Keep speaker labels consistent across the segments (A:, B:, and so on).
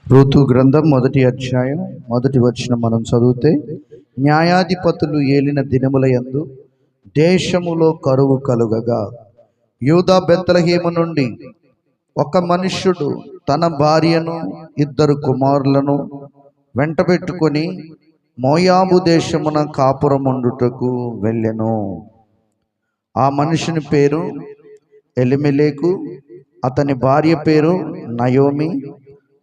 A: ఋతు గ్రంథం 1వ అధ్యాయం 1వ వచనం మనం చదివితే, న్యాయాధిపతులు ఏలిన దినములయందు దేశములో కరువు కలుగగా యూదా బెత్లెహేము నుండి ఒక మనుష్యుడు తన భార్యను 2 కుమారులను వెంటబెట్టుకొని మోయాబు దేశమున కాపురముండుటకు వెళ్ళెను. ఆ మనుషుని పేరు ఎలిమెలెకు, అతని భార్య పేరు నయోమి,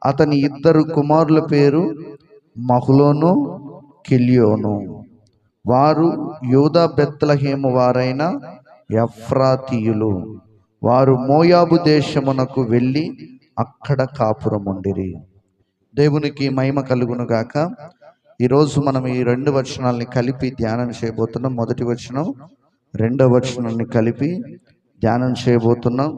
A: అతని 2 కుమారుల పేరు మహ్లోను, కిల్యోను. వారు యూదా బెత్లెహేము వారైన ఎఫ్రాతీయులు. వారు మోయాబు దేశమునకు వెళ్ళి అక్కడ కాపురముండిరి. దేవునికి మహిమ కలుగును గాక. ఈరోజు మనం ఈ 2 వచనాలని కలిపి ధ్యానం చేయబోతున్నాం. 1వ వచనం 2వ వచనాన్ని కలిపి ధ్యానం చేయబోతున్నాం.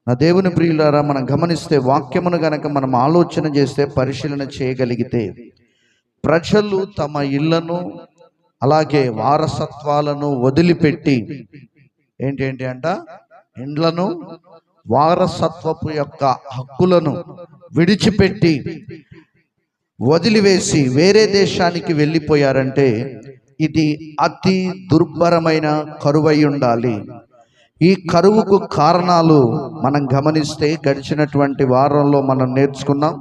A: నా దేవుని ప్రియులారా, మనం గమనిస్తే వాక్యమును గనక మనం ఆలోచన చేస్తే, పరిశీలన చేయగలిగితే, ప్రజలు తమ ఇళ్లను అలాగే వారసత్వాలను వదిలిపెట్టి ఏంటి అంట ఇండ్లను వారసత్వపు యొక్క హక్కులను విడిచిపెట్టి వదిలివేసి వేరే దేశానికి వెళ్ళిపోయారంటే ఇది అతి దుర్భరమైన కరువై ఉండాలి. ఈ కరువుకు కారణాలు మనం గమనిస్తే గడిచినటువంటి వారంలో మనం నేర్చుకున్నాం.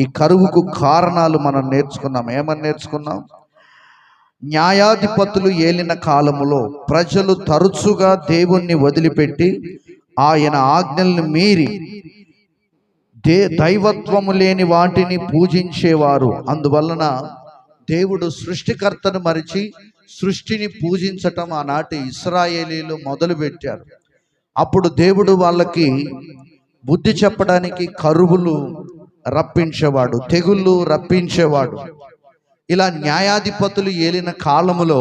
A: ఈ కరువుకు కారణాలు మనం నేర్చుకున్నాం. ఏమని నేర్చుకున్నాం? న్యాయాధిపతులు ఏలిన కాలములో ప్రజలు తరచుగా దేవుణ్ణి వదిలిపెట్టి ఆయన ఆజ్ఞలను మీరి దైవత్వము లేని వాటిని పూజించేవారు. అందువలన దేవుడు సృష్టికర్తను మరిచి సృష్టిని పూజించటం ఆనాటి ఇశ్రాయేలీలు మొదలుపెట్టారు. అప్పుడు దేవుడు వాళ్ళకి బుద్ధి చెప్పడానికి కరువులు రప్పించేవాడు, తెగుళ్ళు రప్పించేవాడు. ఇలా న్యాయాధిపతులు ఏలిన కాలములో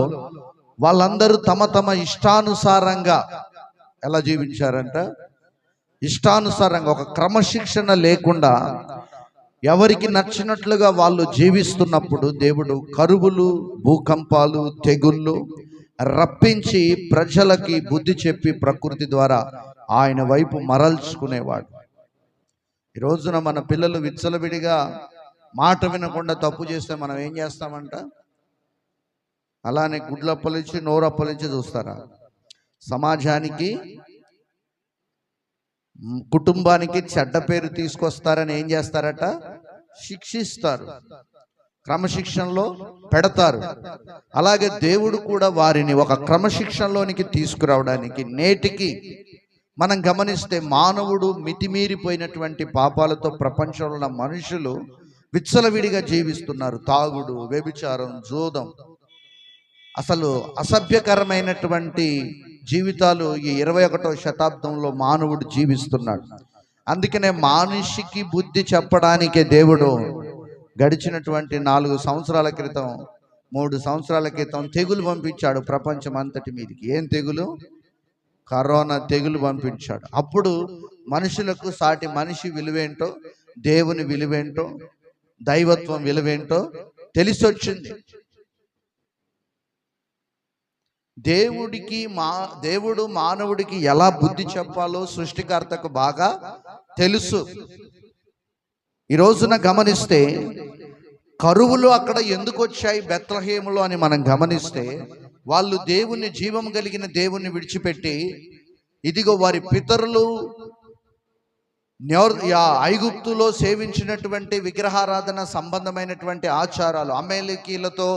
A: వాళ్ళందరూ తమ తమ ఇష్టానుసారంగా ఎలా జీవించారంట? ఇష్టానుసారంగా, ఒక క్రమశిక్షణ లేకుండా ఎవరికి నచ్చినట్లుగా వాళ్ళు జీవిస్తున్నప్పుడు దేవుడు కరువులు, భూకంపాలు, తెగుళ్ళు రప్పించి ప్రజలకి బుద్ధి చెప్పి ప్రకృతి ద్వారా ఆయన వైపు మరల్చుకునేవాడు. ఈ రోజున మన పిల్లలు విచ్చలవిడిగా మాట వినకుండా తప్పు చేస్తే మనం ఏం చేస్తామంట? అలానే గుడ్లప్పలించి నోరప్పలించి చూస్తారా? సమాజానికి, కుటుంబానికి చెడ్డ పేరు తీసుకొస్తారని ఏం చేస్తారట? శిక్షిస్తారు, క్రమశిక్షణలో పెడతారు. అలాగే దేవుడు కూడా వారిని ఒక క్రమశిక్షణలోనికి తీసుకురావడానికి నేటికి మనం గమనిస్తే మానవుడు మితిమీరిపోయినటువంటి పాపాలతో ప్రపంచంలో ఉన్న మనుషులు విచ్చలవిడిగా జీవిస్తున్నారు. తాగుడు, వ్యభిచారం, జోదం, అసలు అసభ్యకరమైనటువంటి జీవితాలు ఈ 21వ శతాబ్దంలో మానవుడు జీవిస్తున్నాడు. అందుకనే మనిషికి బుద్ధి చెప్పడానికే దేవుడు గడిచినటువంటి 4 సంవత్సరాల క్రితం, 3 సంవత్సరాల క్రితం తెగులు పంపించాడు ప్రపంచం అంతటి మీదకి. ఏం తెగులు? కరోనా తెగులు పంపించాడు. అప్పుడు మనుషులకు సాటి మనిషి విలువేంటో, దేవుని విలువేంటో, దైవత్వం విలువేంటో తెలిసొచ్చింది. దేవుడు మానవుడికి ఎలా బుద్ధి చెప్పాలో సృష్టికర్తకు బాగా తెలుసు. ఈ రోజున గమనిస్తే కరువులు అక్కడ ఎందుకు వచ్చాయి బెత్లెహేములో అని మనం గమనిస్తే, వాళ్ళు దేవుని, జీవం కలిగిన దేవుణ్ణి విడిచిపెట్టి, ఇదిగో వారి పితరులు ఐగుప్తులో సేవించినటువంటి విగ్రహారాధన సంబంధమైనటువంటి ఆచారాలు, అమేలికీలతో,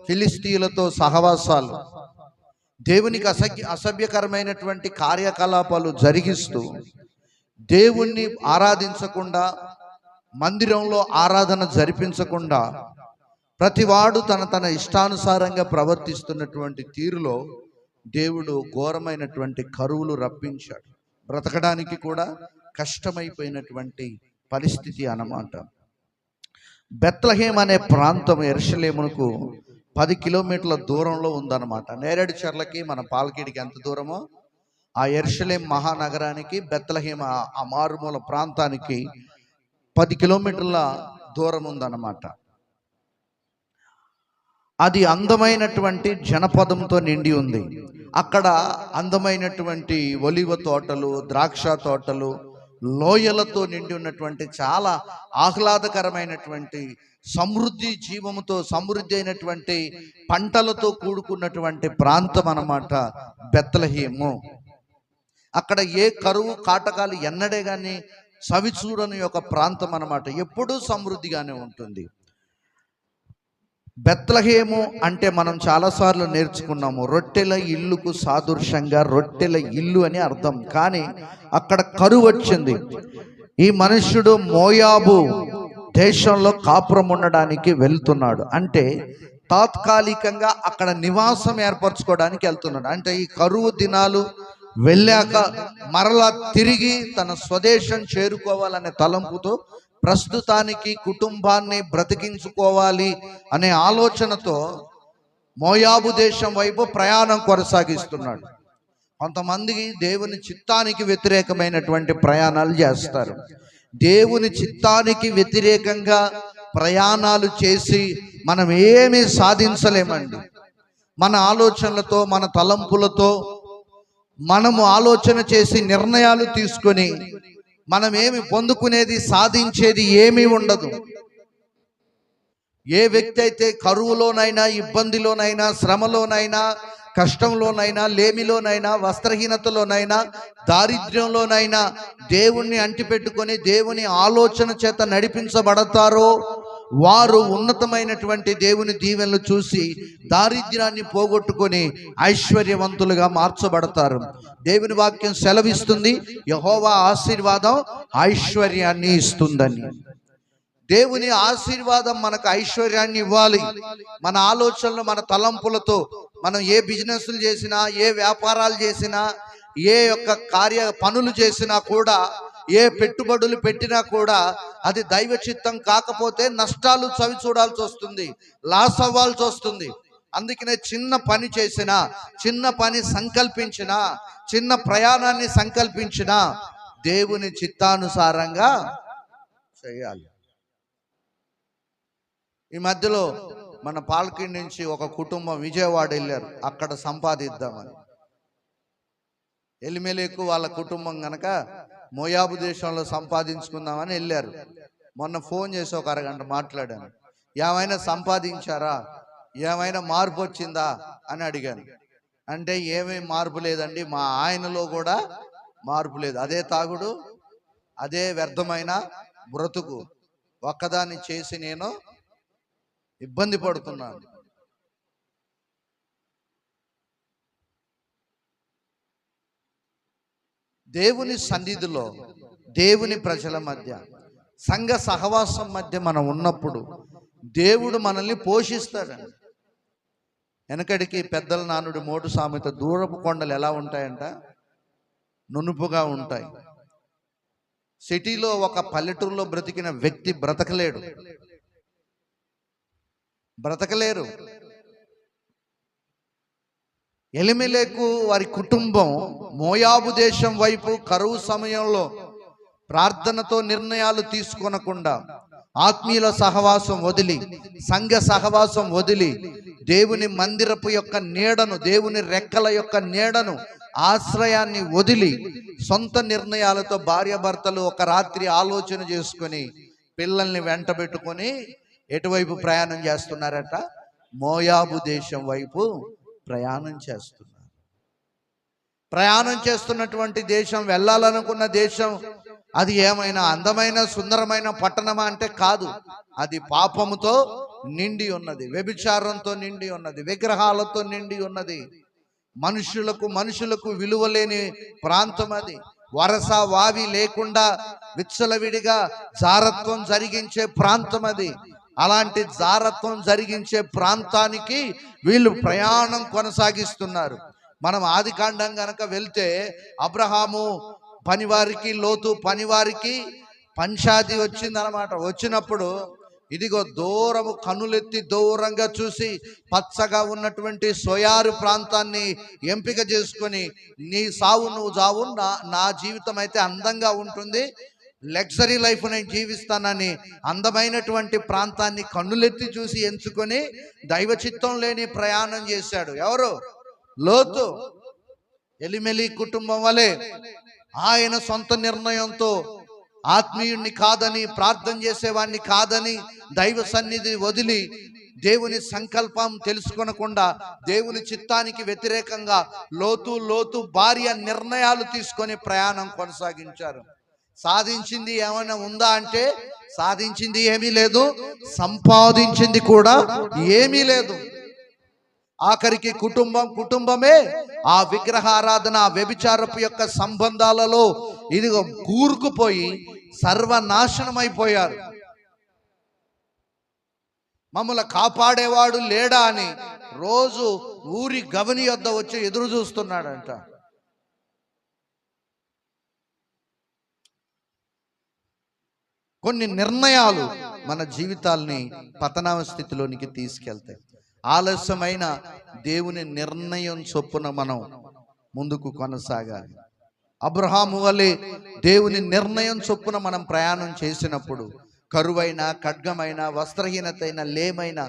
A: ఫిలిస్తీయులతో సహవాసాలు, దేవునికి అసభ్యకరమైనటువంటి కార్యకలాపాలు జరిగిస్తూ దేవుణ్ణి ఆరాధించకుండా, మందిరంలో ఆరాధన జరిపించకుండా ప్రతివాడు తన ఇష్టానుసారంగా ప్రవర్తిస్తున్నటువంటి తీరులో దేవుడు ఘోరమైనటువంటి కరువులు రప్పించాడు. బ్రతకడానికి కూడా కష్టమైపోయినటువంటి పరిస్థితి అన్నమాట. బెత్లెహేం అనే ప్రాంతం యెరూషలేమునకు 10 కిలోమీటర్ల దూరంలో ఉందన్నమాట. నేరేడు చెర్లకి మన పాలకీడికి ఎంత దూరమో, ఆ యెరూషలేం మహానగరానికి బెత్లెహేం ఆ మారుమూల ప్రాంతానికి 10 కిలోమీటర్ల దూరం ఉందన్నమాట. అది అందమైనటువంటి జనపదంతో నిండి ఉంది. అక్కడ అందమైనటువంటి ఒలివ తోటలు, ద్రాక్ష తోటలు, లోయలతో నిండి ఉన్నటువంటి చాలా ఆహ్లాదకరమైనటువంటి సమృద్ధి అయినటువంటి పంటలతో కూడుకున్నటువంటి ప్రాంతం అన్నమాట బెత్లెహేము. అక్కడ ఏ కరువు కాటకాలు ఎన్నడే కానీ చవిచూడని ఒక ప్రాంతం అన్నమాట. ఎప్పుడూ సమృద్ధిగానే ఉంటుంది. బెత్లెహేము అంటే మనం చాలాసార్లు నేర్చుకున్నాము, రొట్టెల ఇల్లుకు సాదృశ్యంగా రొట్టెల ఇల్లు అని అర్థం. కానీ అక్కడ కరువు వచ్చింది. ఈ మనుష్యుడు మోయాబు దేశంలో కాపురం ఉండడానికి వెళ్తున్నాడు. అంటే తాత్కాలికంగా అక్కడ నివాసం ఏర్పరచుకోవడానికి వెళ్తున్నాడు. అంటే ఈ కరువు దినాలు వెళ్ళాక మరలా తిరిగి తన స్వదేశం చేరుకోవాలనే తలంపుతో, ప్రస్తుతానికి కుటుంబాన్ని బ్రతికించుకోవాలి అనే ఆలోచనతో మోయాబు దేశం వైపు ప్రయాణం కొనసాగిస్తున్నాడు. కొంతమంది దేవుని చిత్తానికి వ్యతిరేకమైనటువంటి ప్రయాణాలు చేస్తారు. దేవుని చిత్తానికి వ్యతిరేకంగా ప్రయాణాలు చేసి మనం ఏమీ సాధించలేమండి. మన ఆలోచనలతో, మన తలంపులతో మనము ఆలోచన చేసి నిర్ణయాలు తీసుకొని మనం ఏమి పొందుకునేది, సాధించేది ఏమీ ఉండదు. ఏ వ్యక్తి అయితే కరువులోనైనా, ఇబ్బందిలోనైనా, శ్రమలోనైనా, కష్టంలోనైనా, లేమిలోనైనా, వస్త్రహీనతలోనైనా, దారిద్ర్యంలోనైనా దేవుణ్ణి అంటిపెట్టుకొని దేవుని ఆలోచన చేత నడిపించబడతారో వారు ఉన్నతమైనటువంటి దేవుని దీవెనలు చూసి దారిద్ర్యాన్ని పోగొట్టుకొని ఐశ్వర్యవంతులుగా మార్చబడతారు. దేవుని వాక్యం సెలవిస్తుంది, యెహోవా ఆశీర్వాదం ఐశ్వర్యాన్ని ఇస్తుందని. దేవుని ఆశీర్వాదం మనకు ఐశ్వర్యాన్ని ఇవ్వాలి. మన ఆలోచనలు, మన తలంపులతో మనం ఏ బిజినెస్లు చేసినా, ఏ వ్యాపారాలు చేసినా, ఏ పనులు చేసినా కూడా, ఏ పెట్టుబడులు పెట్టినా కూడా అది దైవ చిత్తం కాకపోతే నష్టాలు చవి చూడాల్సి వస్తుంది, లాస్ అవ్వాల్సి వస్తుంది. అందుకనే చిన్న పని చేసినా, చిన్న పని సంకల్పించినా, చిన్న ప్రయాణాన్ని సంకల్పించినా దేవుని చిత్తానుసారంగా చేయాలి. ఈ మధ్యలో మన పాలకిండి నుంచి ఒక కుటుంబం విజయవాడ వెళ్ళారు, అక్కడ సంపాదిద్దామని. ఎలిమెలెకు వాళ్ళ కుటుంబం గనక మోయాబు దేశంలో సంపాదించుకుందామని వెళ్ళారు. మొన్న ఫోన్ చేసి ఒక అరగంట మాట్లాడాను. ఏమైనా సంపాదించారా, ఏమైనా మార్పు వచ్చిందా అని అడిగాను. అంటే ఏమీ మార్పు లేదండి, మా ఆయనలో కూడా మార్పు లేదు, అదే తాగుడు, అదే వ్యర్థమైన బ్రతుకు, ఒక్కదాన్ని చేసి నేను ఇబ్బంది పడుతున్నాను. దేవుని సన్నిధిలో, దేవుని ప్రజల మధ్య, సంఘ సహవాసం మధ్య మనం ఉన్నప్పుడు దేవుడు మనల్ని పోషిస్తాడండి. వెనకడికి పెద్దల నానుడి మోటు సామెత, దూరపు కొండలు ఎలా ఉంటాయంట, నునుపుగా ఉంటాయి. సిటీలో ఒక పల్లెటూరులో బ్రతికిన వ్యక్తి బ్రతకలేరు. ఎలిమెలెకు వారి కుటుంబం మోయాబు దేశం వైపు కరువు సమయంలో ప్రార్థనతో నిర్ణయాలు తీసుకొనకుండా, ఆత్మీయుల సహవాసం వదిలి, సంఘ సహవాసం వదిలి, దేవుని మందిరపు యొక్క నీడను, దేవుని రెక్కల యొక్క నీడను, ఆశ్రయాన్ని వదిలి సొంత నిర్ణయాలతో భార్యాభర్తలు ఒక రాత్రి ఆలోచన చేసుకొని పిల్లల్ని వెంటబెట్టుకొని ఎటువైపు ప్రయాణం చేస్తున్నారట, మోయాబు దేశం వైపు ప్రయాణం చేస్తున్నటువంటి దేశం, వెళ్ళాలనుకున్న దేశం, అది ఏమైనా అందమైన సుందరమైన పట్టణమా అంటే కాదు. అది పాపముతో నిండి ఉన్నది, వ్యభిచారంతో నిండి ఉన్నది, విగ్రహాలతో నిండి ఉన్నది. మనుషులకు విలువలేని ప్రాంతం అది. వరస వావి లేకుండా విచ్చలవిడిగా జారత్వం జరిగించే ప్రాంతం అది. అలాంటి జారత్వం జరిగించే ప్రాంతానికి వీళ్ళు ప్రయాణం కొనసాగిస్తున్నారు. మనం ఆదికాండం గనక వెళ్తే అబ్రహాము పనివారికి, లోతు పనివారికి పంచాది వచ్చిందనమాట. వచ్చినప్పుడు ఇదిగో దూరము కన్నులెత్తి దూరంగా చూసి పచ్చగా ఉన్నటువంటి సోయారు ప్రాంతాన్ని ఎంపిక చేసుకొని, నీ సావు నువ్వు చావు, నా జీవితం అయితే అందంగా ఉంటుంది, లగ్జరీ లైఫ్ నేను జీవిస్తానని అందమైనటువంటి ప్రాంతాన్ని కన్నులెత్తి చూసి ఎంచుకొని దైవ చిత్తం లేని ప్రయాణం చేశాడు. ఎవరు? లోతు. ఎలిమెలి కుటుంబం వలె ఆయన సొంత నిర్ణయంతో ఆత్మీయుణ్ణి కాదని, ప్రార్థన చేసేవాడిని కాదని దైవ సన్నిధి వదిలి దేవుని సంకల్పం తెలుసుకొనకుండా దేవుని చిత్తానికి వ్యతిరేకంగా లోతు భార్య నిర్ణయాలు తీసుకొని ప్రయాణం కొనసాగించారు. సాధించింది ఏమైనా ఉందా అంటే సాధించింది ఏమీ లేదు, సంపాదించింది కూడా ఏమీ లేదు. ఆఖరికి కుటుంబమే ఆ విగ్రహారాధన, వ్యభిచారపు యొక్క సంబంధాలలో ఇదిగో కూరుకుపోయి సర్వనాశనమైపోయారు. మమ్మల్ని కాపాడేవాడు లేడా అని రోజు ఊరి గవని యొద్ద వచ్చి ఎదురు చూస్తున్నాడంట. కొన్ని నిర్ణయాలు మన జీవితాల్ని పతనావ స్థితిలోనికి తీసుకెళ్తాయి. ఆలస్యమైన దేవుని నిర్ణయం చొప్పున మనం ముందుకు కొనసాగాలి. అబ్రహాము వలె దేవుని నిర్ణయం చొప్పున మనం ప్రయాణం చేసినప్పుడు కరువైన, ఖడ్గమైన, వస్త్రహీనతైన, లేమైన,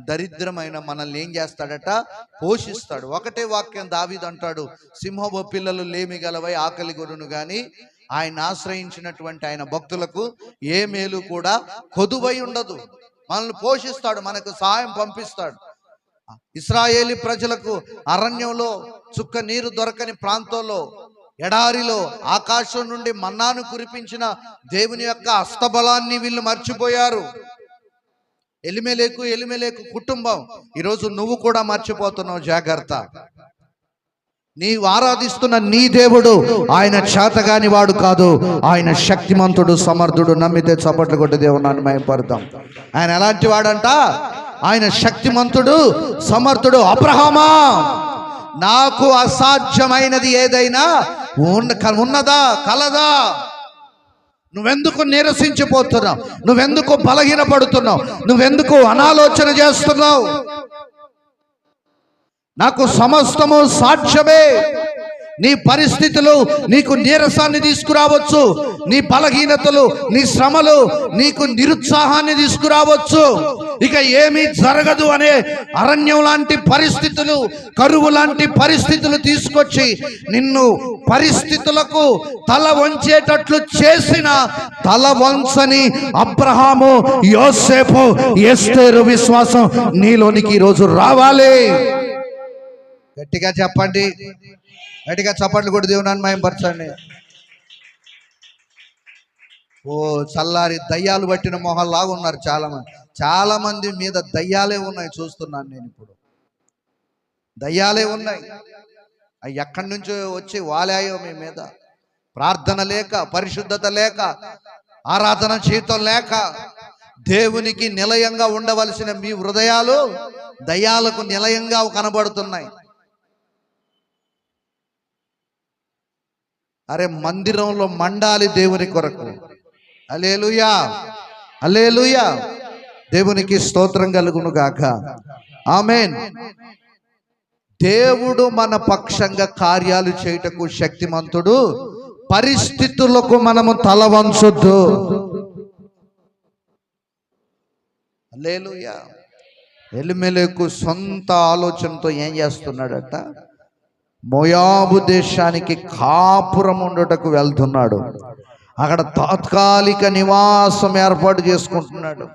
A: దరిద్రమైన మనల్ని ఏం చేస్తాడట? పోషిస్తాడు. ఒకటే వాక్యం దావీదు అంటాడు, సింహపు పిల్లలు లేమి గలవై ఆకలి గొరును గాని ఆయన ఆశ్రయించినటువంటి ఆయన భక్తులకు ఏ మేలు కూడా కొదువై ఉండదు. మనల్ని పోషిస్తాడు, మనకు సహాయం పంపిస్తాడు. ఇశ్రాయేలీ ప్రజలకు అరణ్యంలో చుక్క నీరు దొరకని ప్రాంతంలో, ఎడారిలో ఆకాశం నుండి మన్నాను కురిపించిన దేవుని యొక్క హస్తబలాన్ని వీళ్ళు మర్చిపోయారు. ఎలిమెలేకు కుటుంబం ఈరోజు నువ్వు కూడా మర్చిపోతున్నావు. జాగ్రత్త. నీవు ఆరాధిస్తున్న నీ దేవుడు ఆయన చేతగాని వాడు కాదు, ఆయన శక్తిమంతుడు, సమర్థుడు. నమ్మితే చప్పట్లు కొట్టి దేవుని మహిమపడతాం. ఆయన ఎలాంటి వాడంట? ఆయన శక్తిమంతుడు, సమర్థుడు. అబ్రహామా, నాకు అసాధ్యమైనది ఏదైనా ఉన్నదా, కలదా? నువ్వెందుకు నీరసించిపోతున్నావు? నువ్వెందుకు బలహీనపడుతున్నావు? నువ్వెందుకు అనాలోచన చేస్తున్నావు? నాకు సమస్తము సాధ్యమే. నీ పరిస్థితులు నీకు నీరసాన్ని తీసుకురావచ్చు, నీ బలహీనతలు, నీ శ్రమలు నీకు నిరుత్సాహాన్ని తీసుకురావచ్చు. ఇక ఏమీ జరగదు అనే అరణ్యం లాంటి పరిస్థితులు, కరువు లాంటి పరిస్థితులు తీసుకొచ్చి నిన్ను పరిస్థితులకు తల వంచేటట్లు చేసిన తల వంచని అబ్రహాము, యోసేపు, ఎస్తేరు విశ్వాసం నీలోనికి ఈరోజు రావాలి. గట్టిగా చెప్పండి, గట్టిగా చప్పట్లు కూడా దేవుని మహిమపరచండి. ఓ చల్లారి దయ్యాలు పట్టిన మొహల్లాగా ఉన్నారు చాలా మంది మీద దయ్యాలే ఉన్నాయి. చూస్తున్నాను నేను ఇప్పుడు, దయ్యాలే ఉన్నాయి. అవి ఎక్కడి నుంచో వచ్చి వాలాయో మీ మీద. ప్రార్థన లేక, పరిశుద్ధత లేక, ఆరాధన జీవితం లేక, దేవునికి నిలయంగా ఉండవలసిన మీ హృదయాలు దయ్యాలకు నిలయంగా కనబడుతున్నాయి. అరే మందిరంలో మండాలి దేవుని కొరకు. హల్లెలూయా, హల్లెలూయా. దేవునికి స్తోత్రం కలుగును గాక. ఆమేన్. దేవుడు మన పక్షంగా కార్యాలు చేయుటకు శక్తిమంతుడు. పరిస్థితులకు మనము తల వంచొద్దు. హల్లెలూయా. ఎలిమెలెకు సొంత ఆలోచనతో ఏం చేస్తున్నాడట? మోయాబు దేశానికి కాపురం ఉండుటకు వెళ్తున్నాడు. అక్కడ తాత్కాలిక నివాసం ఏర్పాటు చేసుకుంటున్నాడు.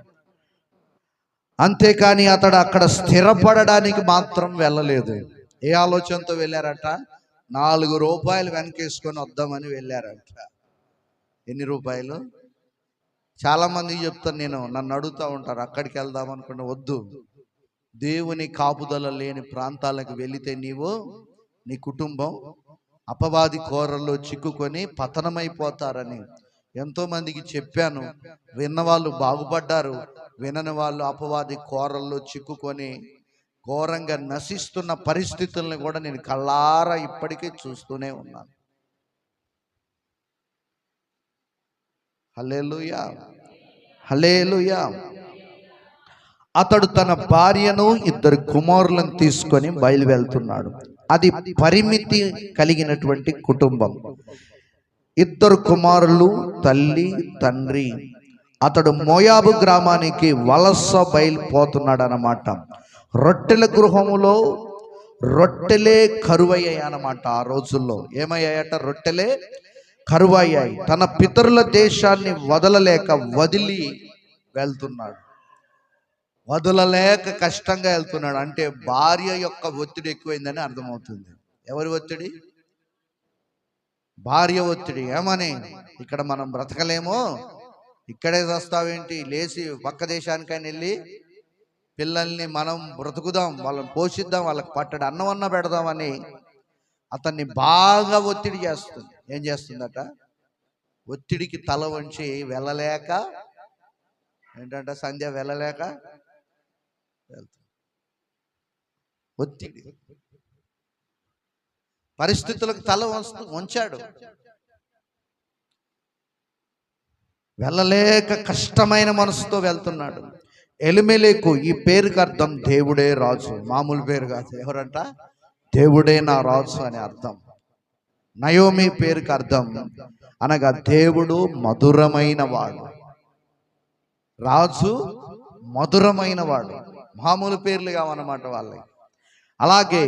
A: అంతేకాని అతడు అక్కడ స్థిరపడడానికి మాత్రం వెళ్ళలేదు. ఏ ఆలోచనతో వెళ్ళారట? 4 రూపాయలు వెనకేసుకొని వద్దామని వెళ్ళారట. ఎన్ని రూపాయలు? చాలా మందికి చెప్తాను నేను, నన్ను అడుగుతూ ఉంటారు అక్కడికి వెళ్దాం అనుకుంటే. వద్దు. దేవుని కాపుదల లేని ప్రాంతాలకు వెళితే నీవు, నీ కుటుంబం అపవాది కోరల్లో చిక్కుకొని పతనమైపోతారని ఎంతోమందికి చెప్పాను. విన్నవాళ్ళు బాగుపడ్డారు, వినని వాళ్ళు అపవాది కోరల్లో చిక్కుకొని ఘోరంగా నశిస్తున్న పరిస్థితుల్ని కూడా నేను కళ్ళారా ఇప్పటికీ చూస్తూనే ఉన్నాను. హల్లెలూయా, హల్లెలూయా. అతడు తన భార్యను 2 కుమారులను తీసుకొని బయలువెళ్తున్నాడు. అది పరిమితి కలిగినటువంటి కుటుంబం. 2 కుమారులు, తల్లి, తండ్రి. అతడు మోయాబు గ్రామానికి వలస బయలుపోతున్నాడు అన్నమాట. రొట్టెల గృహములో రొట్టెలే కరువయ్యాయి అన్నమాట. ఆ రోజుల్లో ఏమయ్యాయట? రొట్టెలే కరువయ్యాయి. తన పితరుల దేశాన్ని వదలలేక వదిలి వెళ్తున్నాడు. వదలలేక కష్టంగా వెళ్తున్నాడు. అంటే భార్య యొక్క ఒత్తిడి ఎక్కువైందని అర్థమవుతుంది. ఎవరి ఒత్తిడి? భార్య ఒత్తిడి. ఏమని, ఇక్కడ మనం బ్రతకలేమో, ఇక్కడే చస్తావేంటి, లేచి పక్క దేశానికైనా వెళ్ళి పిల్లల్ని మనం బ్రతుకుదాం, వాళ్ళని పోషిద్దాం, వాళ్ళకి పట్టడి అన్నం అన్న పెడదామని అతన్ని బాగా ఒత్తిడి చేస్తుంది. ఏం చేస్తుందట? ఒత్తిడికి తల వంచి వెళ్ళలేక, ఏంటంటే సంధ్య వెళ్ళలేక వెళ్తుంది. ఒత్తిడి, పరిస్థితులకు తల వంచాడు. వెళ్ళలేక కష్టమైన మనసుతో వెళ్తున్నాడు. ఎలిమెలెకు, ఈ పేరుకి అర్థం దేవుడే రాజు, మామూలు పేరు కాదు. ఎవరంట? దేవుడే నా రాజు అని అర్థం. నయోమి పేరుకి అర్థం అనగా దేవుడు మధురమైన వాడు. రాజు మధురమైన వాడు. మామూలు పేర్లు కావన్నమాట వాళ్ళకి. అలాగే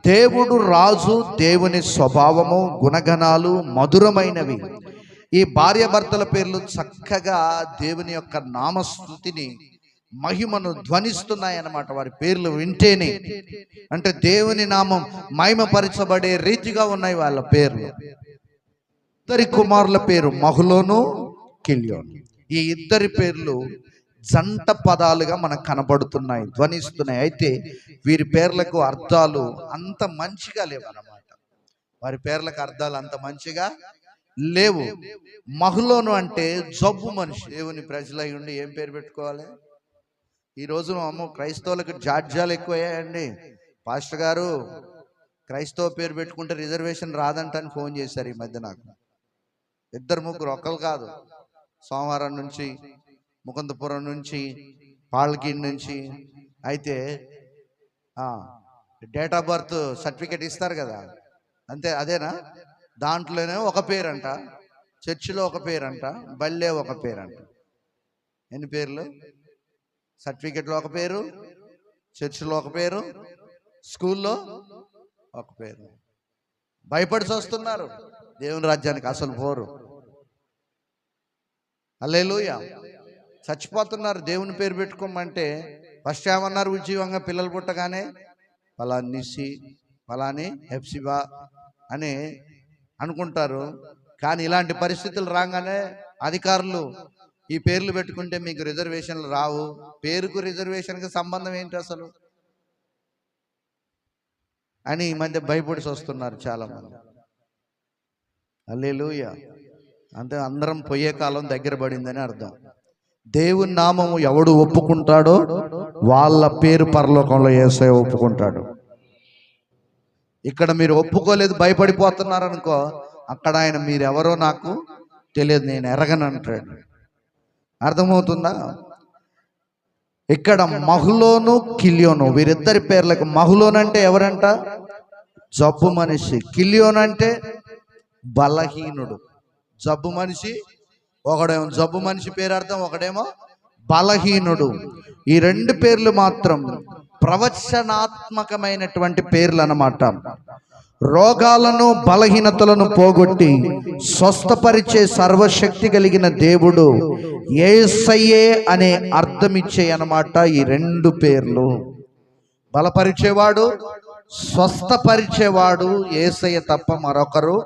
A: దేవుడు రాజు, దేవుని స్వభావము గుణగణాలు మధురమైనవి. ఈ భార్యాభర్తల పేర్లు చక్కగా దేవుని యొక్క నామస్తుతిని, మహిమను ధ్వనిస్తున్నాయి అన్నమాట. వారి పేర్లు వింటేనే, అంటే దేవుని నామం మహిమపరచబడే రీతిగా ఉన్నాయి వాళ్ళ పేర్లు. ఇద్దరి కుమారుల పేరు మహులోను, కిల్యోను. ఈ ఇద్దరి పేర్లు జంట పదాలుగా మనకు కనబడుతున్నాయి, ధ్వనిస్తున్నాయి. అయితే వీరి పేర్లకు అర్థాలు అంత మంచిగా లేవు అన్నమాట. వారి పేర్లకు అర్థాలు అంత మంచిగా లేవు. మహులోను అంటే జబ్బు మనిషి. దేవుని ప్రజలై ఉండి ఏం పేరు పెట్టుకోవాలి? ఈరోజు క్రైస్తవులకు జాడ్యాలు ఎక్కువయ్యాయండి. పాస్టర్ గారు, క్రైస్తవ పేరు పెట్టుకుంటే రిజర్వేషన్ రాదంటని ఫోన్ చేశారు ఈ మధ్య నాకు. 2-3 ఒక్కరు కాదు, సోమవారం నుంచి, ముకుందపురం నుంచి, పాల్గీన్ నుంచి. అయితే డేట్ ఆఫ్ బర్త్ సర్టిఫికెట్ ఇస్తారు కదా, అంతే, అదేనా? దాంట్లోనే ఒక పేరంట, చర్చిలో ఒక పేరంట, బళ్ళే ఒక పేరంట. ఎన్ని పేర్లు? సర్టిఫికెట్లో ఒక పేరు, చర్చిలో ఒక పేరు, స్కూల్లో ఒక పేరు. భయపడి వస్తున్నారు దేవుని రాజ్యానికి, అసలు పోరు. హల్లెలూయా. చచ్చిపోతున్నారు దేవుని పేరు పెట్టుకోమంటే. ఫస్ట్ ఏమన్నారు? ఉజ్జీవంగా పిల్లలు పుట్టగానే ఫలాని నిసి, ఫలాని హెప్సిబా అని అనుకుంటారు. కానీ ఇలాంటి పరిస్థితులు రాగానే అధికారులు ఈ పేర్లు పెట్టుకుంటే మీకు రిజర్వేషన్లు రావు. పేరుకు రిజర్వేషన్కి సంబంధం ఏంటి అసలు అని ఈ మధ్య భయపడి వస్తున్నారు చాలా మంది. హల్లెలూయా. అంటే అందరం పోయే కాలం దగ్గర పడిందని అర్థం. దేవుని నామము ఎవడు ఒప్పుకుంటాడో వాళ్ళ పేరు పరలోకంలో యేసయ్య ఒప్పుకుంటాడు. ఇక్కడ మీరు ఒప్పుకోలేదు, భయపడిపోతున్నారు అనుకో, అక్కడ ఆయన మీరెవరో నాకు తెలియదు, నేను ఎరగనంటాడు. అర్థమవుతుందా? ఇక్కడ మహులోను, కిల్యోను, వీరిద్దరి పేర్లకు మహులోను అంటే ఎవరంట? జబ్బు మనిషి. కిల్యోను అంటే బలహీనుడు. జబ్బు మనిషి, ఒకడేమో జబ్బు మనిషి పేరు అర్థం, ఒకడేమో బలహీనుడు. ఈ రెండు పేర్లు మాత్రం ప్రవచనాత్మకమైనటువంటి పేర్లు అన్నమాట. రోగాలను, బలహీనతలను పోగొట్టి స్వస్థపరిచే సర్వశక్తి కలిగిన దేవుడు యేసయ్యే అనే అర్థమిచ్చే అన్నమాట ఈ రెండు పేర్లు. బలపరిచేవాడు, స్వస్థపరిచేవాడు యేసయ్య తప్ప మరొకరు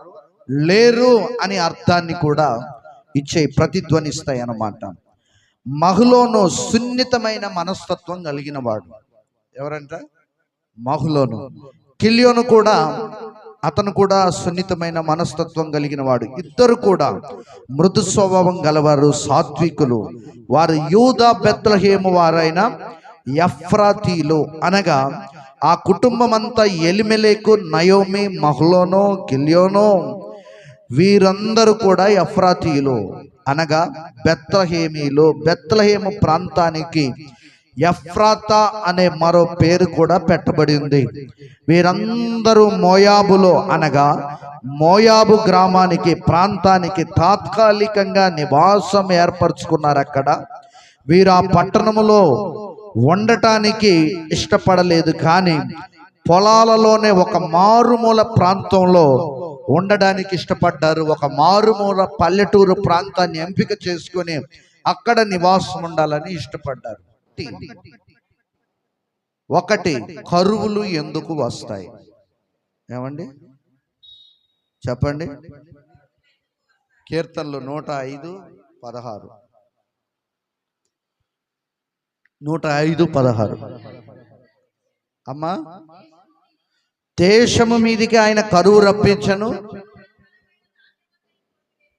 A: లేరు అని అర్థాన్ని కూడా ఇచ్చే, ప్రతిధ్వనిస్తాయి అన్నమాట. మహులోను సున్నితమైన మనస్తత్వం కలిగిన వాడు. ఎవరంట? మహులోను. కిల్యోను కూడా, అతను కూడా సున్నితమైన మనస్తత్వం కలిగిన వాడు. ఇద్దరు కూడా మృదు స్వభావం గలవారు, సాత్వికులు. వారు యూదా బెత్లెహేము వారైన ఎఫ్రాతీలు, అనగా ఆ కుటుంబం అంతా ఎలిమెలెకు, నయోమి, మహులోను, కిల్యోను వీరందరూ కూడా ఎఫ్రాతీయులు, అనగా బెత్లెహేమీలు. బెత్లెహేము ప్రాంతానికి ఎఫ్రాతా అనే మరో పేరు కూడా పెట్టబడి ఉంది. వీరందరూ మోయాబులో, అనగా మోయాబు గ్రామానికి, ప్రాంతానికి తాత్కాలికంగా నివాసం ఏర్పరచుకున్నారు. అక్కడ వీరు ఆ పట్టణములో ఉండటానికి ఇష్టపడలేదు. కానీ పొలాలలోనే ఒక మారుమూల ప్రాంతంలో ఉండడానికి ఇష్టపడ్డారు. ఒక మారుమూల పల్లెటూరు ప్రాంతాన్ని ఎంపిక చేసుకొని అక్కడ నివాసం ఉండాలని ఇష్టపడ్డారు. ఒకటి, కరువులు ఎందుకు వస్తాయి? ఏమండి చెప్పండి. కీర్తనలు 105:16. 105:16. అమ్మా, దేశము మీదికి ఆయన కరువు రప్పించను,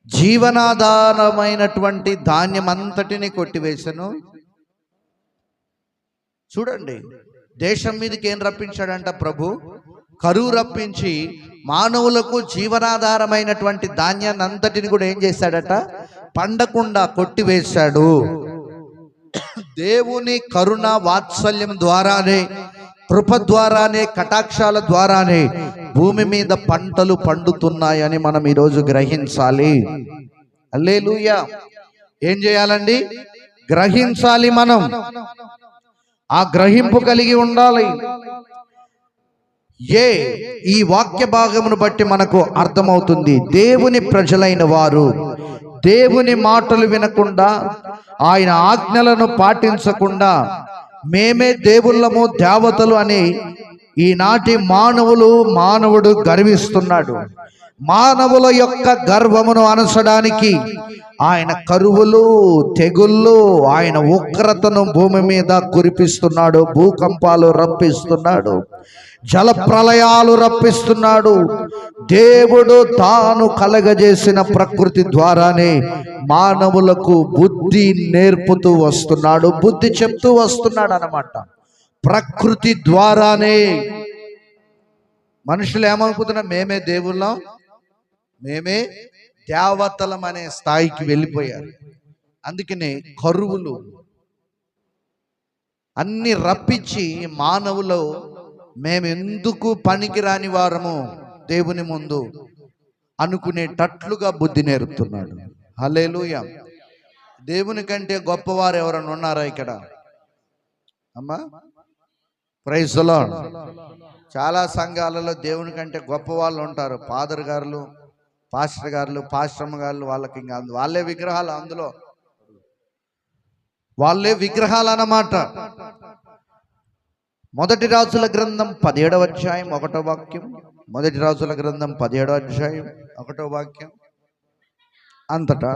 A: జీవనాధారమైనటువంటి ధాన్యం అంతటిని కొట్టివేశను. చూడండి, దేశం మీదకి ఏం రప్పించాడంట ప్రభు? కరువు రప్పించి మానవులకు జీవనాధారమైనటువంటి ధాన్యాన్ని అంతటిని కూడా ఏం చేశాడట? పండకుండా కొట్టివేశాడు. దేవుని కరుణ వాత్సల్యం ద్వారానే, కృప ద్వారానే, కటాక్షాల ద్వారానే భూమి మీద పంటలు పండుతున్నాయని మనం ఈరోజు గ్రహించాలి. హల్లెలూయా. ఏం చేయాలండి? గ్రహించాలి. మనం ఆ గ్రహింపు కలిగి ఉండాలి. ఈ వాక్య భాగమును బట్టి మనకు అర్థమవుతుంది, దేవుని ప్రజలైన వారు దేవుని మాటలు వినకుండా, ఆయన ఆజ్ఞలను పాటించకుండా మేమే దేవుళ్ళము, దేవతలు అని ఈనాటి మానవుడు గర్విస్తున్నాడు. మానవుల యొక్క గర్వమును అనసడానికి ఆయన కరువులు, తెగుళ్ళు, ఆయన ఉగ్రతను భూమి మీద కురిపిస్తున్నాడు. భూకంపాలు రప్పిస్తున్నాడు, జల ప్రళయాలు రప్పిస్తున్నాడు. దేవుడు తాను కలగజేసిన ప్రకృతి ద్వారానే మానవులకు బుద్ధి నేర్పుతూ వస్తున్నాడు, బుద్ధి చెప్తూ వస్తున్నాడు అన్నమాట. ప్రకృతి ద్వారానే మనుషులు ఏమనుకుంటున్నారు? మేమే దేవుళ్ళం, మేమే దేవతలం అనే స్థాయికి వెళ్ళిపోయారు. అందుకనే కరువులు అన్ని రప్పించి మానవులు మేమెందుకు పనికిరాని వారము దేవుని ముందు అనుకునేటట్లుగా బుద్ధి నేర్పుతున్నాడు. హల్లెలూయా. దేవుని కంటే గొప్పవారు ఎవరైనా ఉన్నారా ఇక్కడ? అమ్మా, ప్రైజ్ ది లార్డ్. చాలా సంఘాలలో దేవుని కంటే గొప్ప వాళ్ళు ఉంటారు. ఫాదర్ గారులు, పాస్టర్ గారులు, పాస్టర్మ గారులు. వాళ్ళకి ఇంకా వాళ్ళే విగ్రహాలు, అందులో వాళ్ళే విగ్రహాలు అన్నమాట. మొదటి రాజుల గ్రంథం 17వ అధ్యాయం 1వ వాక్యం. మొదటి రాజుల గ్రంథం 17వ అధ్యాయం 1వ వాక్యం. అంతటా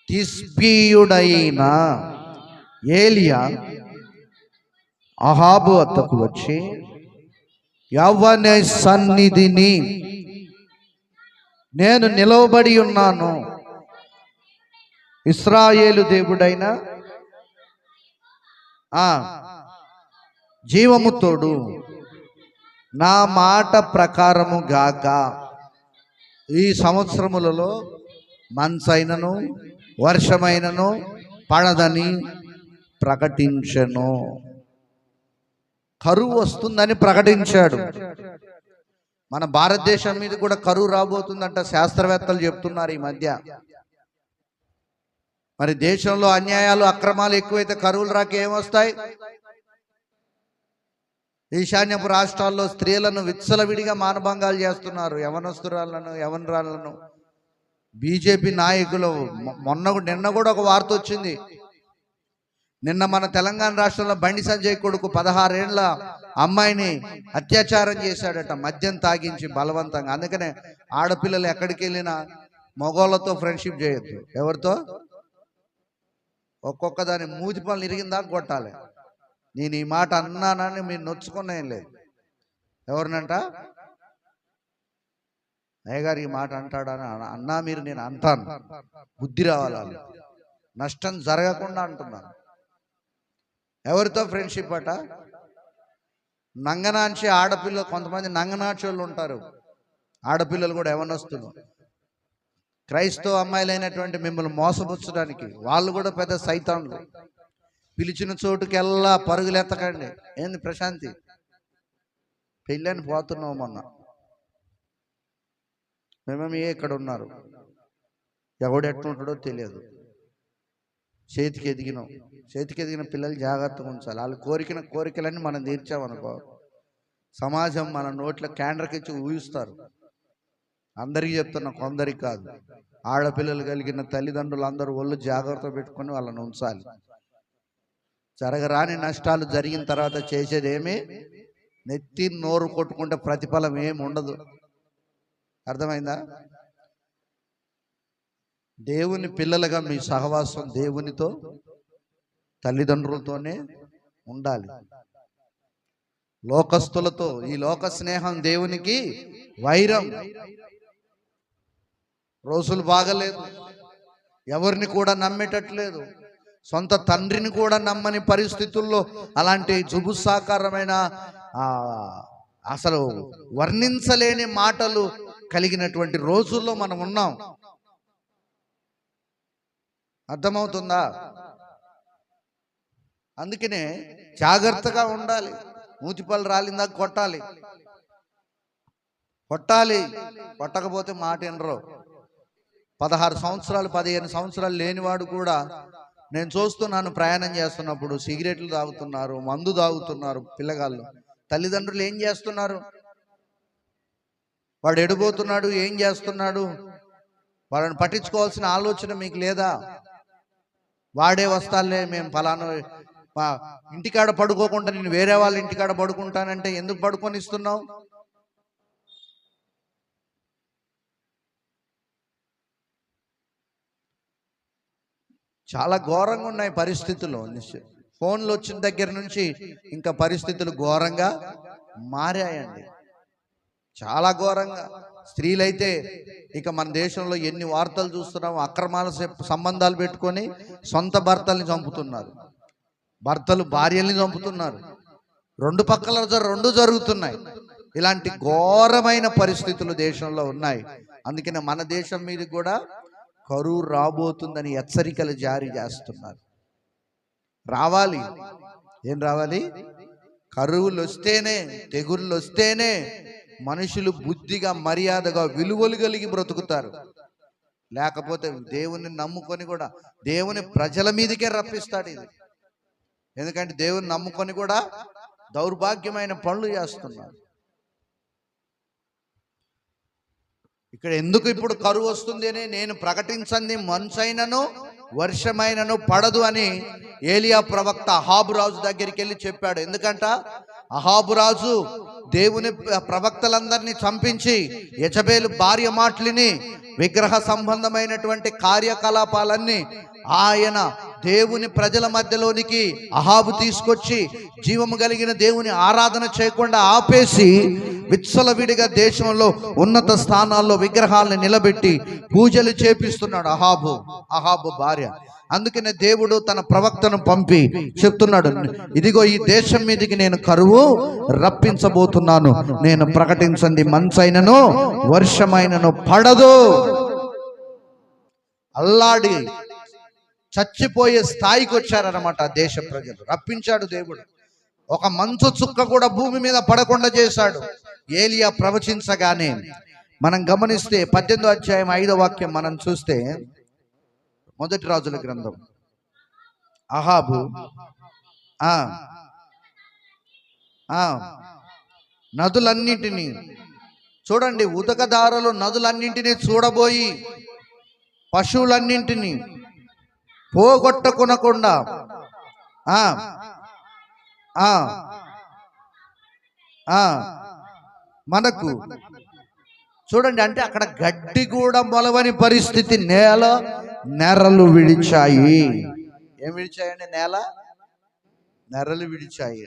A: తిష్బీయుడైన ఏలియా అహాబు వద్దకు వచ్చి, యెహోవా సన్నిధిని నేను నిలవబడి ఉన్నాను, ఇశ్రాయేలు దేవుడైన జీవము తోడు, నా మాట ప్రకారము గాక ఈ సంవత్సరములలో మంచైనను వర్షమైనను పడదని ప్రకటించెను. కరువు వస్తుందని ప్రకటించాడు. మన భారతదేశం మీద కూడా కరువు రాబోతుందంట శాస్త్రవేత్తలు చెప్తున్నారు ఈ మధ్య. మరి దేశంలో అన్యాయాలు, అక్రమాలు ఎక్కువైతే కరువులు రాక ఏమొస్తాయి? ఈశాన్యపు రాష్ట్రాల్లో స్త్రీలను విచ్చలవిడిగా మానభంగాలు చేస్తున్నారు. యవనరాలను బీజేపీ నాయకులు. నిన్న కూడా ఒక వార్త వచ్చింది. నిన్న మన తెలంగాణ రాష్ట్రంలో బండి సంజయ్ కొడుకు 16 ఏళ్ల అమ్మాయిని అత్యాచారం చేశాడట, మద్యం తాగించి బలవంతంగా. అందుకనే ఆడపిల్లలు ఎక్కడికి వెళ్ళినా మగోళ్ళతో ఫ్రెండ్షిప్ చేయొద్దు. ఎవరితో? ఒక్కొక్క దాని మూతి పనులు ఇరిగిందాకా కొట్టాలి. నేను ఈ మాట అన్నానని మీరు నొచ్చుకున్నాం లేదు. ఎవరినంట? అయ్యగారు ఈ మాట అంటాడని అన్నా మీరు, నేను అంటాను. బుద్ధి రావాలి, నష్టం జరగకుండా అంటున్నాను. ఎవరితో ఫ్రెండ్షిప్ అట? నంగనాంచి ఆడపిల్లలు, కొంతమంది నంగనాచి వాళ్ళు ఉంటారు. ఆడపిల్లలు కూడా ఎవనొస్తున్నారు, క్రైస్తవ అమ్మాయిలైనటువంటి మిమ్మల్ని మోసపుచ్చడానికి. వాళ్ళు కూడా పెద్ద సైతాన్లు. పిలిచిన చోటుకెల్లా పరుగులు ఎత్తకండి. ఏంది ప్రశాంతి? పెళ్ళని పోతున్నావు మొన్న. మేమేమి ఇక్కడ ఉన్నారు, ఎవడు ఎట్లుంటాడో తెలియదు. చేతికి ఎదిగిన పిల్లలు జాగ్రత్తగా ఉంచాలి. వాళ్ళు కోరికలన్నీ మనం తీర్చామనుకో, సమాజం మన నోట్లో క్యాండర్కిచ్చి ఊహిస్తారు. అందరికీ చెప్తున్నా, కొందరికి కాదు. ఆడపిల్లలు కలిగిన తల్లిదండ్రులు అందరూ ఒళ్ళు జాగ్రత్త పెట్టుకొని వాళ్ళని ఉంచాలి. జరగరాని నష్టాలు జరిగిన తర్వాత చేసేది ఏమి, నెత్తి నోరు కొట్టుకుంటే ప్రతిఫలం ఏమి ఉండదు. అర్థమైందా? దేవుని పిల్లలుగా మీ సహవాసం దేవునితో, తల్లిదండ్రులతోనే ఉండాలి. లోకస్తులతో, ఈ లోక స్నేహం దేవునికి వైరం. రోజులు బాగలేదు, ఎవరిని కూడా నమ్మేటట్లేదు. సొంత తండ్రిని కూడా నమ్మని పరిస్థితుల్లో అలాంటి జుగుసాకరమైన అసలు వర్ణించలేని మాటలు కలిగినటువంటి రోజుల్లో మనం ఉన్నాం. అర్థమవుతుందా? అందుకనే జాగ్రత్తగా ఉండాలి. మూతిపళ్ళు రాలిందా కొట్టాలి. కొట్టకపోతే మాట వినరు. 16 సంవత్సరాలు 15 సంవత్సరాలు లేనివాడు కూడా నేను చూస్తున్నాను. ప్రయాణం చేస్తున్నప్పుడు సిగరెట్లు తాగుతున్నారు, మందు తాగుతున్నారు పిల్లగాళ్ళు. తల్లిదండ్రులు ఏం చేస్తున్నారు? వాడు ఎడిపోతున్నాడు, ఏం చేస్తున్నాడు, వాళ్ళని పట్టించుకోవాల్సిన ఆలోచన మీకు లేదా? వాడే వస్తాలే, మేము ఫలానా ఇంటికాడ పడుకోకుండా నేను వేరే వాళ్ళ ఇంటికాడ పడుకుంటానంటే ఎందుకు పడుకొని ఇస్తున్నావు? చాలా ఘోరంగా ఉన్నాయి పరిస్థితులు. ఫోన్లు వచ్చిన దగ్గర నుంచి ఇంకా పరిస్థితులు ఘోరంగా మారాయండి, చాలా ఘోరంగా. స్త్రీలైతే ఇక మన దేశంలో ఎన్ని వార్తలు చూస్తున్నాము. అక్రమాల సంబంధాలు పెట్టుకొని సొంత భర్తల్ని చంపుతున్నారు, భర్తలు భార్యల్ని చంపుతున్నారు. రెండు పక్కల రెండు జరుగుతున్నాయి. ఇలాంటి ఘోరమైన పరిస్థితులు దేశంలో ఉన్నాయి. అందుకనే మన దేశం మీద కూడా కరువు రాబోతుందని హెచ్చరికలు జారీ చేస్తున్నారు. రావాలి. ఏం రావాలి? కరువులు వస్తేనే, తెగుళ్ళు వస్తేనే మనుషులు బుద్ధిగా, మర్యాదగా, విలువలు కలిగి బ్రతుకుతారు. లేకపోతే దేవుని నమ్ముకొని కూడా దేవుని ప్రజల మీదకే రప్పిస్తాడు ఇది. ఎందుకంటే దేవుని నమ్ముకొని కూడా దౌర్భాగ్యమైన పనులు చేస్తున్నారు. ఇక్కడ ఎందుకు ఇప్పుడు కరువు వస్తుంది అని, నేను ప్రకటించండి మంచైనను వర్షమైనను పడదు అని ఏలియా ప్రవక్త అహాబు రాజు దగ్గరికి వెళ్ళి చెప్పాడు. ఎందుకంట అహాబు రాజు దేవుని ప్రవక్తలందరినీ చంపించి యెజబేలు భార్య మాటలిని, విగ్రహ సంబంధమైనటువంటి కార్యకలాపాలన్నీ ఆయన దేవుని ప్రజల మధ్యలోనికి అహాబు తీసుకొచ్చి జీవము కలిగిన దేవుని ఆరాధన చేయకుండా ఆపేసి విచ్చలవిడిగా దేశంలో ఉన్నత స్థానాల్లో విగ్రహాలను నిలబెట్టి పూజలు చేపిస్తున్నాడు అహాబు భార్య. అందుకనే దేవుడు తన ప్రవక్తను పంపి చెప్తున్నాడు, ఇదిగో ఈ దేశం మీదకి నేను కరువు రప్పించబోతున్నాను, నేను ప్రకటించండి మంచైనను వర్షమైనను పడదు. అల్లాడి చచ్చిపోయే స్థాయికి వచ్చారన్నమాట దేశ ప్రజలు. రప్పించాడు దేవుడు. ఒక మంచు చుక్క కూడా భూమి మీద పడకుండా చేశాడు ఏలియా ప్రవచించగానే. మనం గమనిస్తే 18వ అధ్యాయం 5వ వాక్యం మనం చూస్తే, మొదటి రాజుల గ్రంథం, అహాబు నదులన్నింటినీ చూడండి, ఉదకదారులు నదులన్నింటినీ చూడబోయి పశువులన్నింటినీ పోగొట్టుకొనకుండా మనకు చూడండి, అంటే అక్కడ గడ్డి కూడా మొలవని పరిస్థితి, నేల నెర్రలు విడిచాయి. ఏం విడిచాయండి? నెర్రలు విడిచాయి.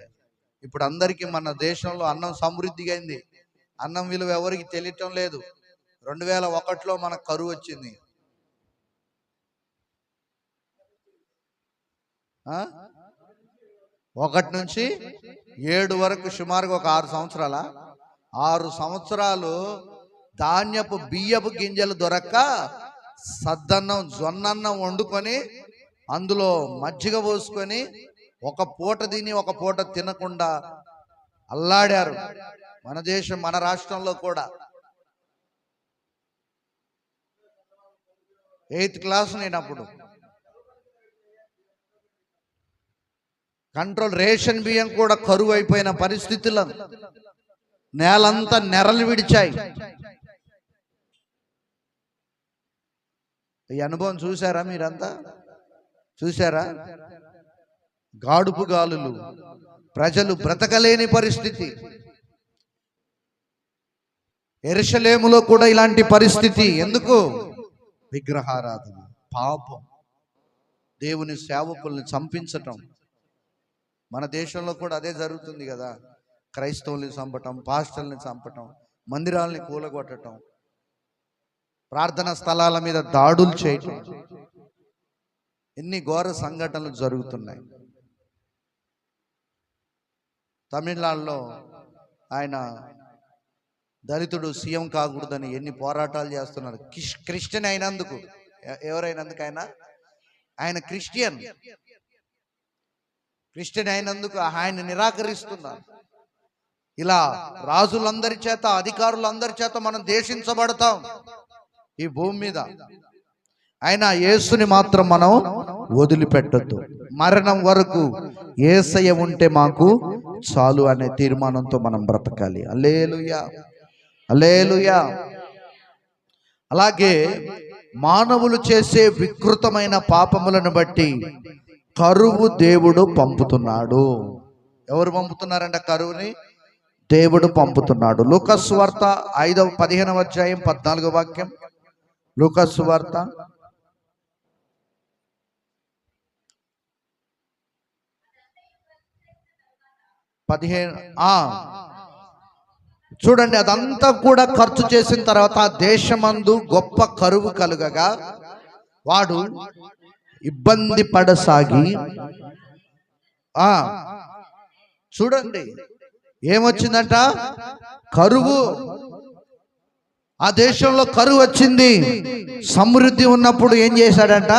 A: ఇప్పుడు అందరికీ మన దేశంలో అన్నం సమృద్ధిగా అయింది. అన్నం విలువ ఎవరికి తెలియటం లేదు. 2001లో మనకు కరువు వచ్చింది. 1 నుంచి 7 వరకు సుమారుగా ఒక 6 సంవత్సరాలు ధాన్యపు బియ్యపు గింజలు దొరక్క సద్దన్నం, జొన్నన్నం వండుకొని అందులో మజ్జిగ పోసుకొని ఒక పూట తిని ఒక పూట తినకుండా అల్లాడారు మన దేశం, మన రాష్ట్రంలో కూడా. 8th క్లాస్ నేను అప్పుడు. రేషన్ బియ్యం కూడా కరువు అయిపోయిన పరిస్థితుల్లో నేలంతా నెరలు విడిచాయి. ఈ అనుభవం చూసారా? మీరంతా చూసారా? గాడుపు గాలులు, ప్రజలు బ్రతకలేని పరిస్థితి. యెరూషలేములో కూడా ఇలాంటి పరిస్థితి. ఎందుకు? విగ్రహారాధన, పాపం, దేవుని సేవకుల్ని చంపించటం. మన దేశంలో కూడా అదే జరుగుతుంది కదా. క్రైస్తవుల్ని చంపటం, పాస్టర్ని చంపటం, మందిరాలని కూలగొట్టడం, ప్రార్థనా స్థలాల మీద దాడులు చేయటం, ఎన్ని ఘోర సంఘటనలు జరుగుతున్నాయి. తమిళనాడులో ఆయన దళితుడు సీఎం కాకూడదని ఎన్ని పోరాటాలు చేస్తున్నారు. క్రిస్టియన్ అయినందుకు. ఎవరైనందుకు? ఆయన క్రిస్టియన్ అయినందుకు ఆయన నిరాకరిస్తున్నారు. ఇలా రాజులందరి చేత, అధికారులందరి చేత మనం దేశించబడతాం ఈ భూమి మీద. అయినా యేసుని మాత్రం మనం వదిలిపెట్టొద్దు. మరణం వరకు యేసయ్య ఉంటే మాకు చాలు అనే తీర్మానంతో మనం బ్రతకాలి. హల్లెలూయా, హల్లెలూయా. అలాగే మానవులు చేసే వికృతమైన పాపములను బట్టి కరువు దేవుడు పంపుతున్నాడు. ఎవరు పంపుతున్నారంట కరువుని? దేవుడు పంపుతున్నాడు. లూకాసు వార్త 15వ అధ్యాయం 14వ వాక్యం. లూకాసు వార్త 15. చూడండి, అదంతా కూడా ఖర్చు చేసిన తర్వాత దేశమందు గొప్ప కరువు కలుగగా వాడు ఇబ్బంది పడసాగి, చూడండి ఏమొచ్చిందంట? కరువు. ఆ దేశంలో కరువు వచ్చింది. సమృద్ధి ఉన్నప్పుడు ఏం చేశాడంట?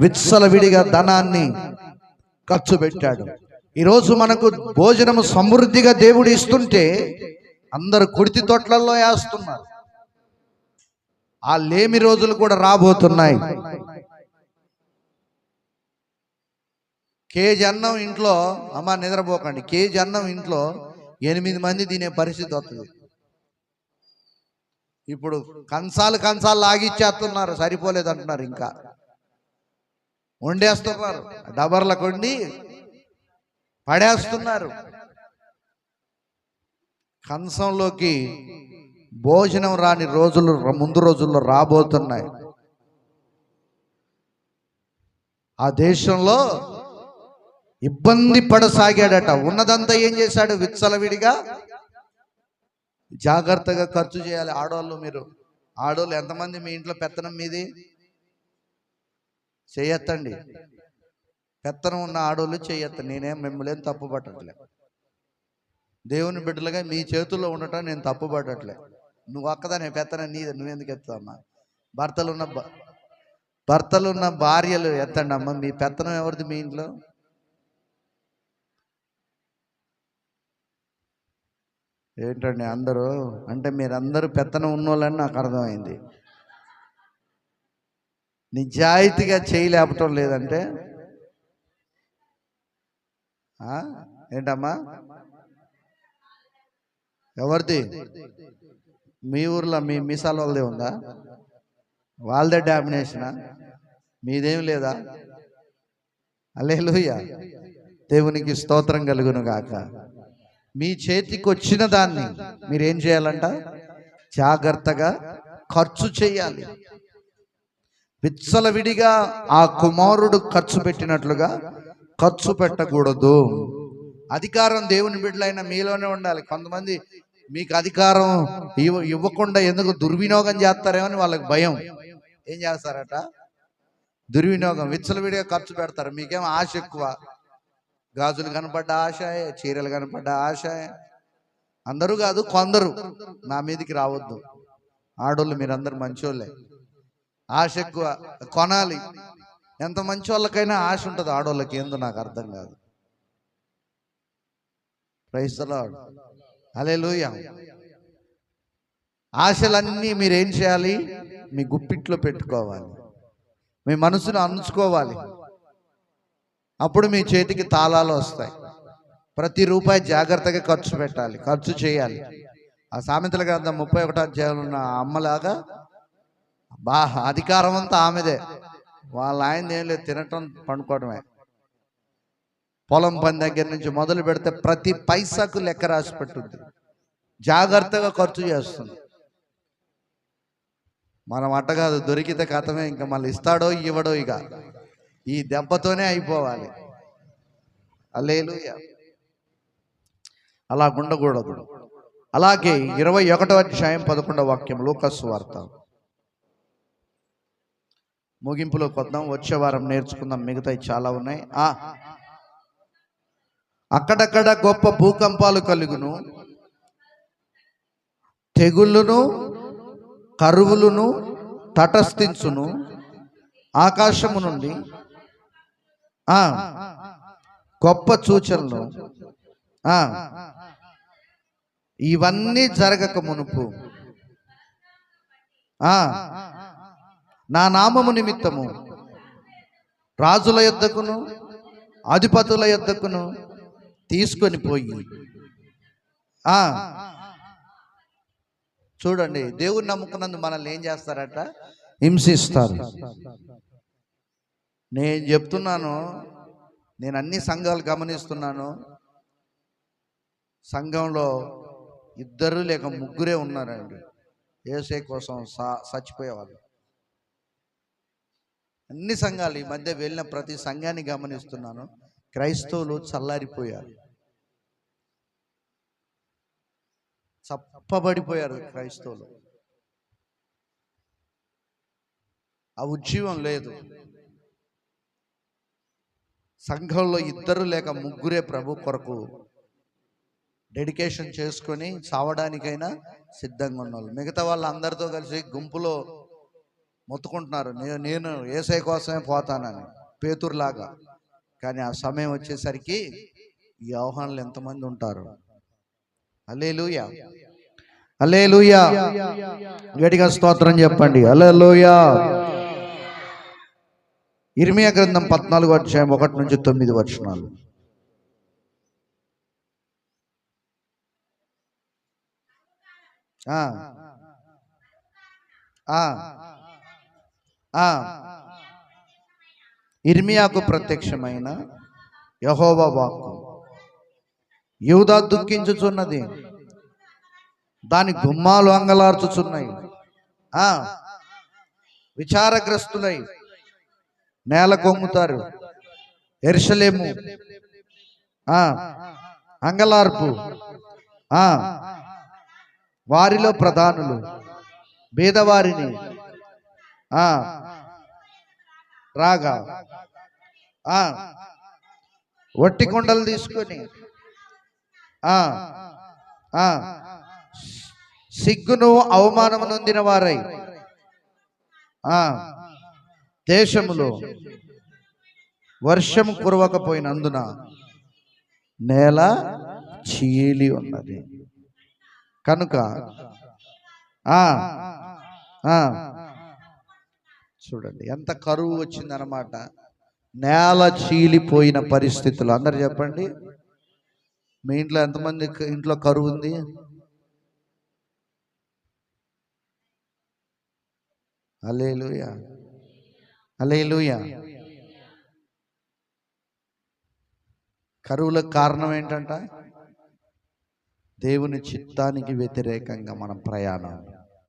A: విచ్చలవిడిగా ధనాన్ని ఖర్చు పెట్టాడు. ఈరోజు మనకు భోజనము సమృద్ధిగా దేవుడు ఇస్తుంటే అందరు కుడితి తొట్లల్లో వేస్తున్నారు. ఆ లేమి రోజులు కూడా రాబోతున్నాయి. కేజీ అన్నం ఇంట్లో, అమ్మ నిద్రపోకండి, కేజీ అన్నం ఇంట్లో 8 మంది తినే పరిస్థితి వస్తుంది. ఇప్పుడు కంచాలు లాగిచ్చేస్తున్నారు, సరిపోలేదు అంటున్నారు, ఇంకా వండేస్తున్నారు, డబర్లకు వండి పడేస్తున్నారు. కంచంలోకి భోజనం రాని రోజులు ముందు రోజుల్లో రాబోతున్నాయి. ఆ దేశంలో ఇబ్బంది పడసాగాడట. ఉన్నదంతా ఏం చేశాడు? విచ్చలవిడిగా. జాగ్రత్తగా ఖర్చు చేయాలి. ఆడోళ్ళు ఎంతమంది మీ ఇంట్లో పెత్తనం మీది? చేయొత్తండి. పెత్తనం ఉన్న ఆడోళ్ళు చేయొత్తండి. నేనేం మిమ్మల్ని తప్పు పట్టట్లే. దేవుని బిడ్డలుగా మీ చేతుల్లో ఉండటం నేను తప్పు పట్టట్లే. నువ్వు ఒక్కదానే పెత్తనం నీది, నువ్వెందుకు ఎత్తావమ్మా? భర్తలున్న భార్యలు ఎత్తండి అమ్మ. మీ పెత్తనం ఎవరిది మీ ఇంట్లో? ఏంటండి అందరూ అంటే మీరందరూ పెత్తనం ఉన్నోళ్ళని నాకు అర్థమైంది. నిజాయితీగా చేయలేపటం లేదంటే ఏంటమ్మా? ఎవరిది? మీ ఊర్లో మీ మీసాల వాళ్ళదే ఉందా? వాళ్ళదే డామినేషనా? మీదేం లేదా? హల్లెలూయా, దేవునికి స్తోత్రం కలుగును గాక. మీ చేతికి వచ్చిన దాన్ని మీరేం చేయాలంట? జాగ్రత్తగా ఖర్చు చేయాలి. విచ్చలవిడిగా ఆ కుమారుడు ఖర్చు పెట్టినట్లుగా ఖర్చు పెట్టకూడదు. అధికారం దేవుని బిడ్డలైన మీలోనే ఉండాలి. కొంతమంది మీకు అధికారం ఇవ్వకుండా ఎందుకు దుర్వినియోగం చేస్తారేమని వాళ్ళకి భయం. ఏం చేస్తారట? దుర్వినియోగం, విచ్చలవిడిగా ఖర్చు పెడతారు. మీకేం ఆశ ఎక్కువ. గాజులు కనపడ్డ ఆశయే, చీరలు కనపడ్డ ఆశయే. అందరూ కాదు, కొందరు. నా మీదకి రావద్దు. ఆడోళ్ళు మీరందరూ మంచోళ్ళే. ఆశ ఎక్కువ, కొనాలి. ఎంత మంచి వాళ్ళకైనా ఆశ ఉంటుంది, ఆడోళ్ళకి ఏందో నాకు అర్థం కాదు. ప్రైజ్ ది లార్డ్, హల్లెలూయా. ఆశలన్నీ మీరేం చేయాలి? మీ గుప్పిట్లో పెట్టుకోవాలి, మీ మనసును అణుచుకోవాలి. అప్పుడు మీ చేతికి తాళాలు వస్తాయి. ప్రతి రూపాయి జాగ్రత్తగా ఖర్చు పెట్టాలి, ఖర్చు చేయాలి. ఆ సామెతల గ్రంథం 31వ అధ్యాయంలో ఉన్న అమ్మలాగా అధికారం అంతా ఆమెదే. వాళ్ళ ఆయన ఏం లేదు, తినటం పండుకోవడమే. పొలం పని దగ్గర నుంచి మొదలు పెడితే ప్రతి పైసాకు లెక్క రాసి పెట్టుద్ది, జాగ్రత్తగా ఖర్చు చేస్తుంది. మనం అట్ట కాదు, దొరికితే కథమే, ఇంకా మళ్ళీ ఇస్తాడో ఇవ్వడో, ఇక ఈ దెబ్బతోనే అయిపోవాలి. హల్లెలూయా. అలా ఉండకూడదు. అలాగే 21వ అధ్యాయం 11వ వాక్యం, లూకాసు వార్త. ముగింపులో కొద్దాం, వచ్చే వారం నేర్చుకుందాం, మిగతాయి చాలా ఉన్నాయి. అక్కడక్కడ గొప్ప భూకంపాలు కలుగును, తెగుళ్ళును కరువులను తటస్థించును, ఆకాశము నుండి గొప్ప సూచనలు. ఇవన్నీ జరగక మునుపు నా నామము నిమిత్తము రాజుల యొద్దకును అధిపతుల యొద్దకును తీసుకొని పోయి. చూడండి, దేవుని నమ్ముకున్నందుకు మనల్ని ఏం చేస్తారట? హింసిస్తారు. నేను చెప్తున్నాను, నేను అన్ని సంఘాలు గమనిస్తున్నాను. సంఘంలో 2 లేక 3 ఉన్నారండి యేసయ్య కోసం చచ్చిపోయేవాళ్ళు. అన్ని సంఘాలు, ఈ మధ్య వెళ్ళిన ప్రతి సంఘాన్ని గమనిస్తున్నాను, క్రైస్తవులు చల్లారిపోయారు, చప్పబడిపోయారు క్రైస్తవులు. ఆ ఉజ్జీవం లేదు. సంఘంలో 2 లేక 3 ప్రభు కొరకు డెడికేషన్ చేసుకొని చావడానికైనా సిద్ధంగా ఉన్నవాళ్ళు. మిగతా వాళ్ళు అందరితో కలిసి గుంపులో మొత్తుకుంటున్నారు, నేను యేసయ్య కోసమే పోతానని, పేతురులాగా. కానీ ఆ సమయం వచ్చేసరికి ఈ యోహానులు ఎంతమంది ఉంటారు? హల్లెలూయా, హల్లెలూయా. గట్టిగా స్తోత్రం చెప్పండి, హల్లెలూయా. ఇర్మియా గ్రంథం 14వ అధ్యాయం 1 నుంచి 9 వచనాలు. ఇర్మియాకు ప్రత్యక్షమైన యెహోవా వాక్కు. యూదా దుఃఖించుచున్నది, దాని గుమ్మాలు అంగలార్చుచున్నాయి. విచారగ్రస్తులై నేల కొంగుతారు. యెరూషలేము అంగలార్పు. వారిలో ప్రధానులు బీదవారిని రాగా వట్టి కొండలు తీసుకొని సిగ్గును అవమానము నొందిన వారై దేశములో వర్షము కురవకపోయినందున నేల చీలి ఉన్నది. కనుక చూడండి ఎంత కరువు వచ్చిందనమాట. నేల చీలిపోయిన పరిస్థితులు. అందరు చెప్పండి, మీ ఇంట్లో ఎంతమంది ఇంట్లో కరువు ఉంది? హల్లెలూయా, హల్లెలూయా. కరువులకు కారణం ఏంటంట? దేవుని చిత్తానికి వ్యతిరేకంగా మన ప్రయాణం.